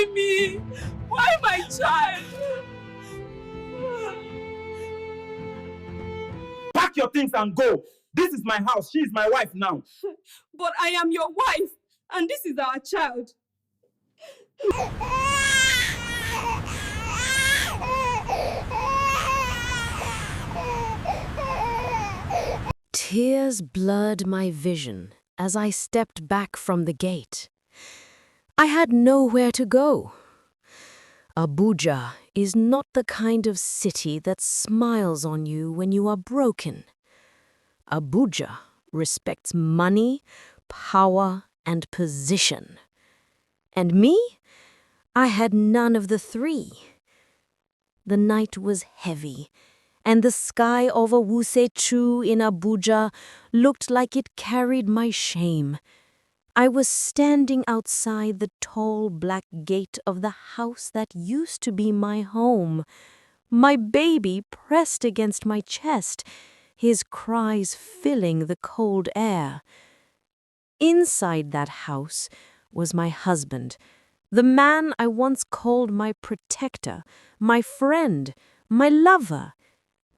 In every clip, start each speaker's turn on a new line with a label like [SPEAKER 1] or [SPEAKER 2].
[SPEAKER 1] Why me? Why my child?
[SPEAKER 2] Pack your things and go. This is my house. She is my wife now.
[SPEAKER 1] But I am your wife, and this is our child.
[SPEAKER 3] Tears blurred my vision as I stepped back from the gate. I had nowhere to go. Abuja is not the kind of city that smiles on you when you are broken. Abuja respects money, power, and position. And me? I had none of the three. The night was heavy, and the sky over Wuse Chu in Abuja looked like it carried my shame. I was standing outside the tall black gate of the house that used to be my home, my baby pressed against my chest, his cries filling the cold air. Inside that house was my husband, the man I once called my protector, my friend, my lover.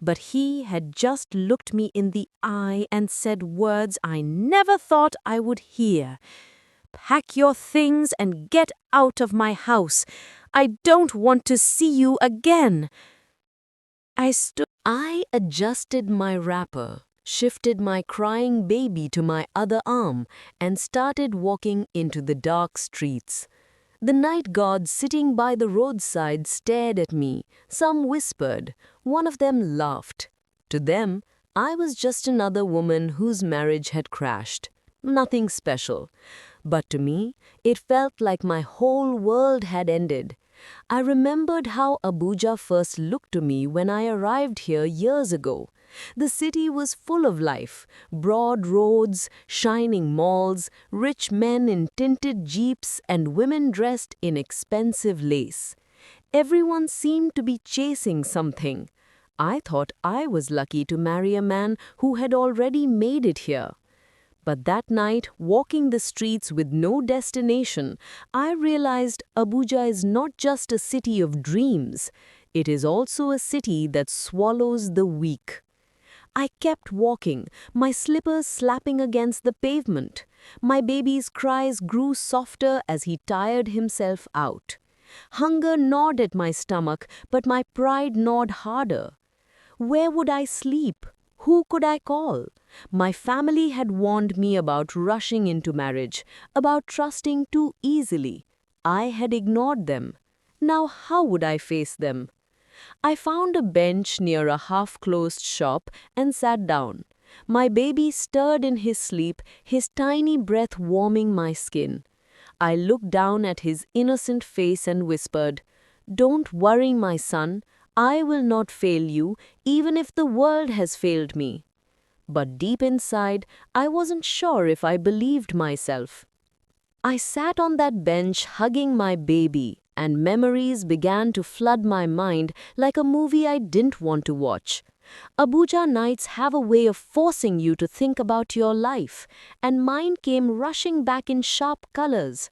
[SPEAKER 3] But he had just looked me in the eye and said words I never thought I would hear. "Pack your things and get out of my house. I don't want to see you again." I adjusted my wrapper, shifted my crying baby to my other arm, and started walking into the dark streets. The night guards sitting by the roadside stared at me. Some whispered. One of them laughed. To them, I was just another woman whose marriage had crashed. Nothing special. But to me, it felt like my whole world had ended. I remembered how Abuja first looked to me when I arrived here years ago. The city was full of life, broad roads, shining malls, rich men in tinted jeeps, and women dressed in expensive lace. Everyone seemed to be chasing something. I thought I was lucky to marry a man who had already made it here. But that night, walking the streets with no destination, I realized Abuja is not just a city of dreams. It is also a city that swallows the weak. I kept walking, my slippers slapping against the pavement. My baby's cries grew softer as he tired himself out. Hunger gnawed at my stomach, but my pride gnawed harder. Where would I sleep? Who could I call? My family had warned me about rushing into marriage, about trusting too easily. I had ignored them. Now how would I face them? I found a bench near a half-closed shop and sat down. My baby stirred in his sleep, his tiny breath warming my skin. I looked down at his innocent face and whispered, "Don't worry, my son. I will not fail you, even if the world has failed me." But deep inside, I wasn't sure if I believed myself. I sat on that bench hugging my baby, and memories began to flood my mind like a movie I didn't want to watch. Abuja nights have a way of forcing you to think about your life, and mine came rushing back in sharp colors.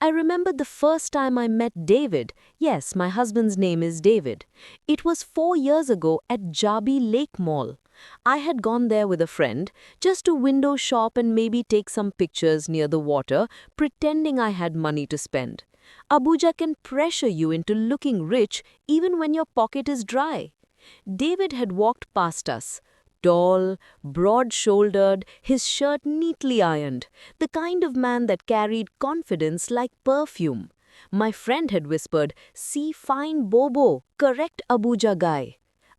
[SPEAKER 3] I remembered the first time I met David. Yes, my husband's name is David. It was 4 years ago at Jabi Lake Mall. I had gone there with a friend, just to window shop and maybe take some pictures near the water, pretending I had money to spend. Abuja can pressure you into looking rich even when your pocket is dry. David had walked past us. Tall, broad-shouldered, his shirt neatly ironed, the kind of man that carried confidence like perfume. My friend had whispered, "See fine Bobo, correct Abuja guy."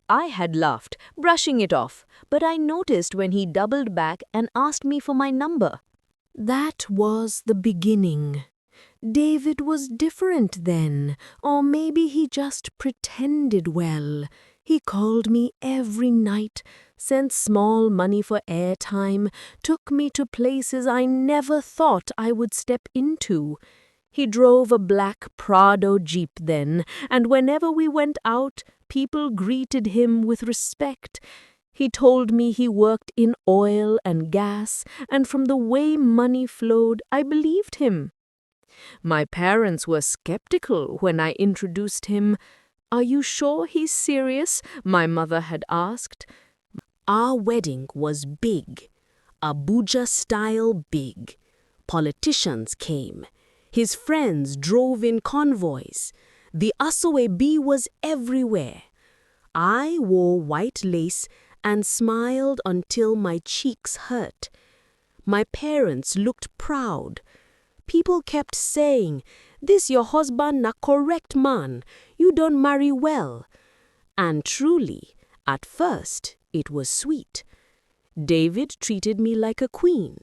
[SPEAKER 3] I had laughed, brushing it off, but I noticed when he doubled back and asked me for my number. That was the beginning. David was different then, or maybe he just pretended well. He called me every night, sent small money for airtime, took me to places I never thought I would step into. He drove a black Prado Jeep then, and whenever we went out, people greeted him with respect. He told me he worked in oil and gas, and from the way money flowed, I believed him. My parents were skeptical when I introduced him. "Are you sure he's serious?" my mother had asked. Our wedding was big, Abuja-style big. Politicians came. His friends drove in convoys. The Asoebi was everywhere. I wore white lace and smiled until my cheeks hurt. My parents looked proud. People kept saying, "This your husband na correct man, you don't marry well." And truly, at first, it was sweet. David treated me like a queen.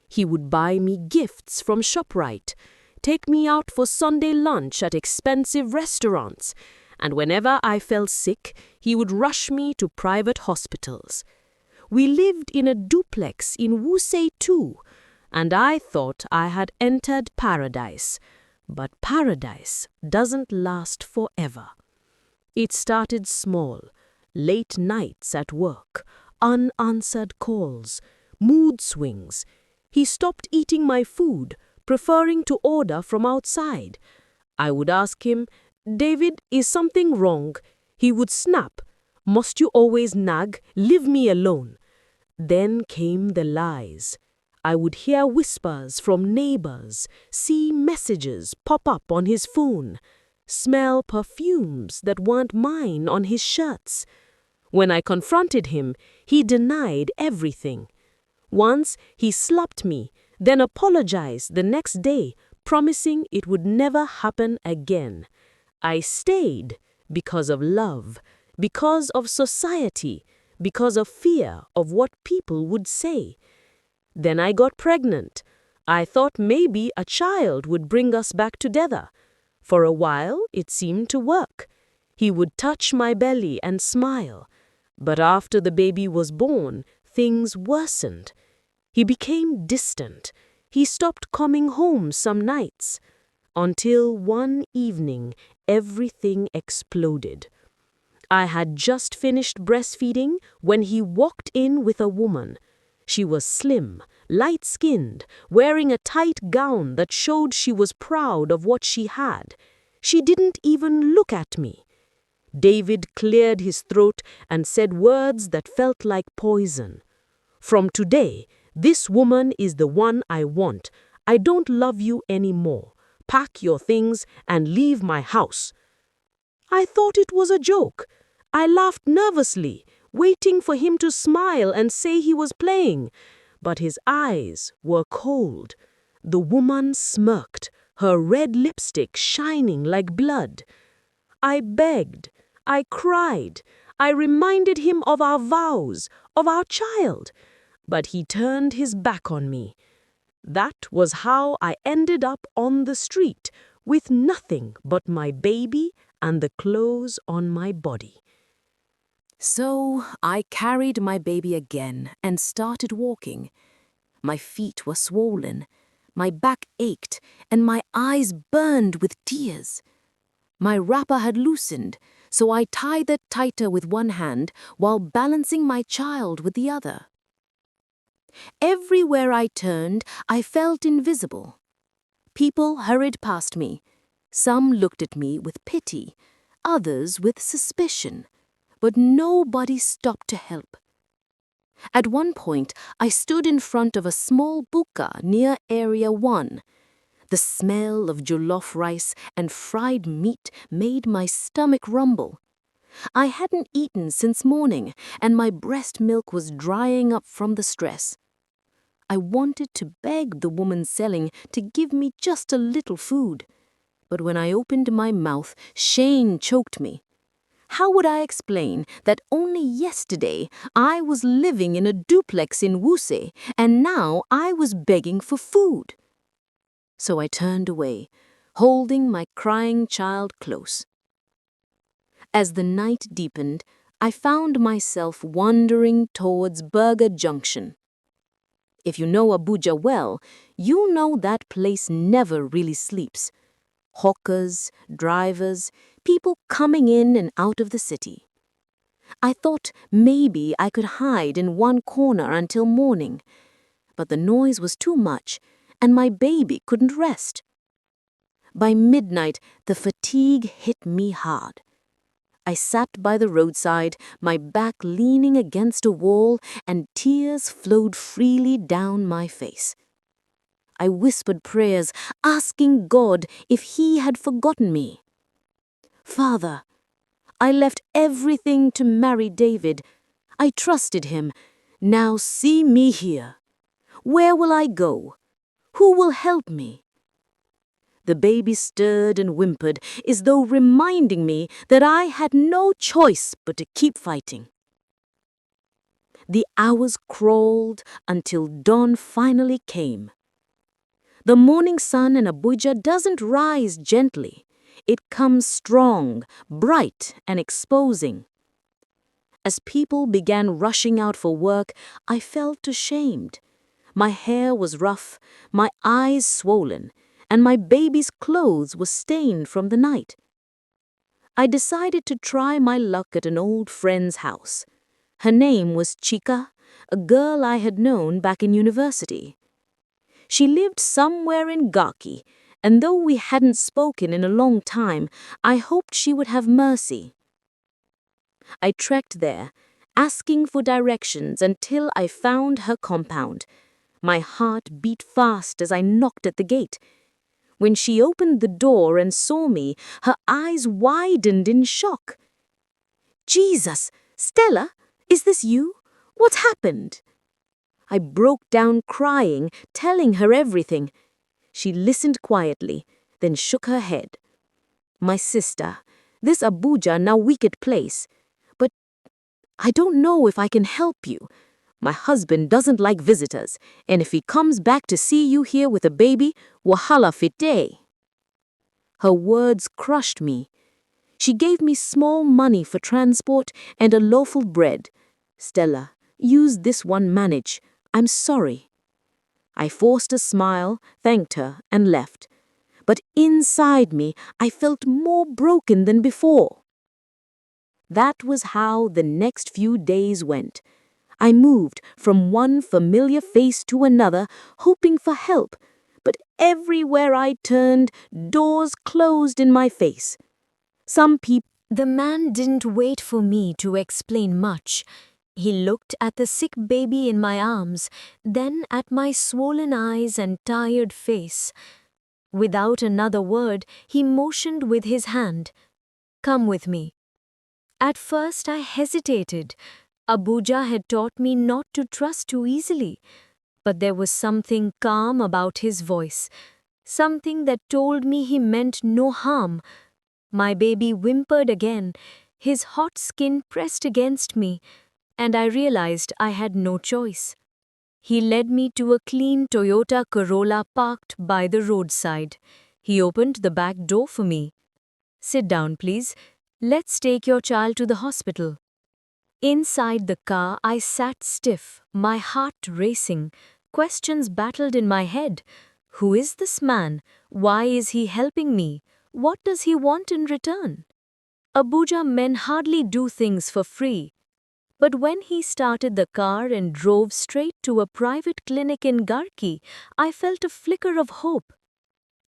[SPEAKER 3] He would buy me gifts from ShopRite, take me out for Sunday lunch at expensive restaurants, and whenever I fell sick, he would rush me to private hospitals. We lived in a duplex in Wuse too, and I thought I had entered paradise. But paradise doesn't last forever. It started small, late nights at work, unanswered calls, mood swings. He stopped eating my food, preferring to order from outside. I would ask him, "David, is something wrong?" He would snap, "Must you always nag? Leave me alone." Then came the lies. I would hear whispers from neighbors, see messages pop up on his phone, smell perfumes that weren't mine on his shirts. When I confronted him, he denied everything. Once he slapped me, then apologized the next day, promising it would never happen again. I stayed because of love, because of society, because of fear of what people would say. Then I got pregnant. I thought maybe a child would bring us back together. For a while, it seemed to work. He would touch my belly and smile. But after the baby was born, things worsened. He became distant. He stopped coming home some nights. Until one evening, everything exploded. I had just finished breastfeeding when he walked in with a woman. She was slim, light-skinned, wearing a tight gown that showed she was proud of what she had. She didn't even look at me. David cleared his throat and said words that felt like poison. "From today, this woman is the one I want. I don't love you anymore. Pack your things and leave my house." I thought it was a joke. I laughed nervously, waiting for him to smile and say he was playing. But his eyes were cold. The woman smirked, her red lipstick shining like blood. I begged. I cried. I reminded him of our vows, of our child. But he turned his back on me. That was how I ended up on the street, with nothing but my baby and the clothes on my body. So I carried my baby again and started walking. My feet were swollen, my back ached, and my eyes burned with tears. My wrapper had loosened, so I tied it tighter with one hand while balancing my child with the other. Everywhere I turned, I felt invisible. People hurried past me. Some looked at me with pity, others with suspicion, but nobody stopped to help. At one point, I stood in front of a small buka near Area 1. The smell of jollof rice and fried meat made my stomach rumble. I hadn't eaten since morning, and my breast milk was drying up from the stress. I wanted to beg the woman selling to give me just a little food. But when I opened my mouth, shame choked me. How would I explain that only yesterday I was living in a duplex in Wuse and now I was begging for food? So I turned away, holding my crying child close. As the night deepened, I found myself wandering towards Burger Junction. If you know Abuja well, you know that place never really sleeps. Hawkers, drivers, people coming in and out of the city. I thought maybe I could hide in one corner until morning, but the noise was too much and my baby couldn't rest. By midnight, the fatigue hit me hard. I sat by the roadside, my back leaning against a wall, and tears flowed freely down my face. I whispered prayers, asking God if He had forgotten me. Father, I left everything to marry David. I trusted him. Now see me here. Where will I go? Who will help me? The baby stirred and whimpered, as though reminding me that I had no choice but to keep fighting. The hours crawled until dawn finally came. The morning sun in Abuja doesn't rise gently. It comes strong, bright, and exposing. As people began rushing out for work, I felt ashamed. My hair was rough, my eyes swollen, and my baby's clothes were stained from the night. I decided to try my luck at an old friend's house. Her name was Chika, a girl I had known back in university. She lived somewhere in Gaki, and though we hadn't spoken in a long time, I hoped she would have mercy. I trekked there, asking for directions until I found her compound. My heart beat fast as I knocked at the gate. When she opened the door and saw me, her eyes widened in shock. Jesus, Stella, is this you? What happened? I broke down crying, telling her everything. She listened quietly, then shook her head. My sister, this Abuja now wicked place. But I don't know if I can help you. My husband doesn't like visitors, and if he comes back to see you here with a baby, wahala fite. Her words crushed me. She gave me small money for transport and a loaf of bread. Stella, use this one manage. I'm sorry. I forced a smile, thanked her, and left. But inside me, I felt more broken than before. That was how the next few days went. I moved from one familiar face to another, hoping for help, but everywhere I turned, doors closed in my face. The man didn't wait for me to explain much. He looked at the sick baby in my arms, then at my swollen eyes and tired face. Without another word, he motioned with his hand. Come with me. At first I hesitated. Abuja had taught me not to trust too easily. But there was something calm about his voice, something that told me he meant no harm. My baby whimpered again, his hot skin pressed against me, and I realized I had no choice. He led me to a clean Toyota Corolla parked by the roadside. He opened the back door for me. Sit down, please. Let's take your child to the hospital. Inside the car, I sat stiff, my heart racing. Questions battled in my head. Who is this man? Why is he helping me? What does he want in return? Abuja men hardly do things for free. But when he started the car and drove straight to a private clinic in Garki, I felt a flicker of hope.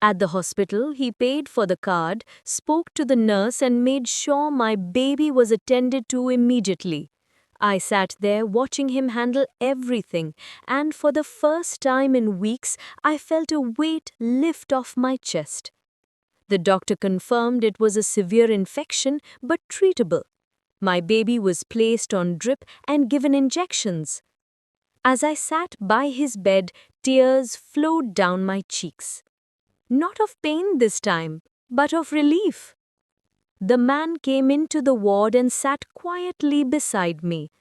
[SPEAKER 3] At the hospital, he paid for the card, spoke to the nurse, and made sure my baby was attended to immediately. I sat there watching him handle everything, and for the first time in weeks, I felt a weight lift off my chest. The doctor confirmed it was a severe infection, but treatable. My baby was placed on drip and given injections. As I sat by his bed, tears flowed down my cheeks. Not of pain this time, but of relief. The man came into the ward and sat quietly beside me.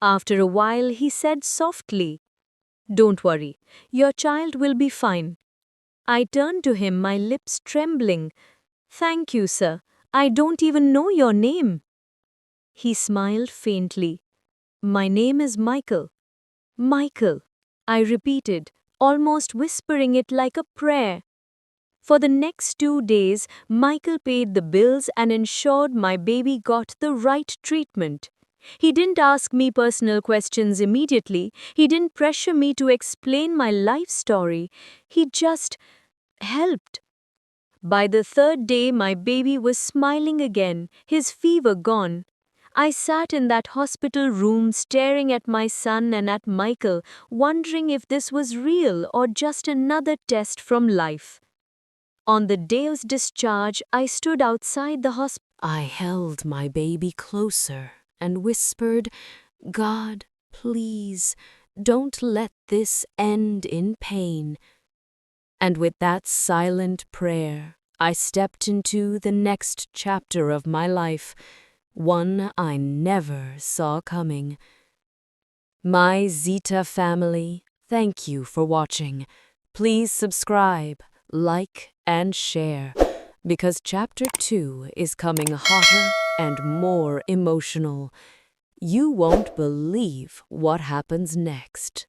[SPEAKER 3] After a while, he said softly, "Don't worry, your child will be fine." I turned to him, my lips trembling. "Thank you, sir. I don't even know your name." He smiled faintly. "My name is Michael." "Michael," I repeated, almost whispering it like a prayer. For the next 2 days, Michael paid the bills and ensured my baby got the right treatment. He didn't ask me personal questions immediately. He didn't pressure me to explain my life story. He just helped. By the third day, my baby was smiling again, his fever gone. I sat in that hospital room staring at my son and at Michael, wondering if this was real or just another test from life. On the day of discharge, I stood outside the hospital. I held my baby closer and whispered, God, please, don't let this end in pain. And with that silent prayer, I stepped into the next chapter of my life, one I never saw coming. My Zita family, thank you for watching. Please subscribe, like, and share, because Chapter 2 is coming hotter and more emotional. You won't believe what happens next.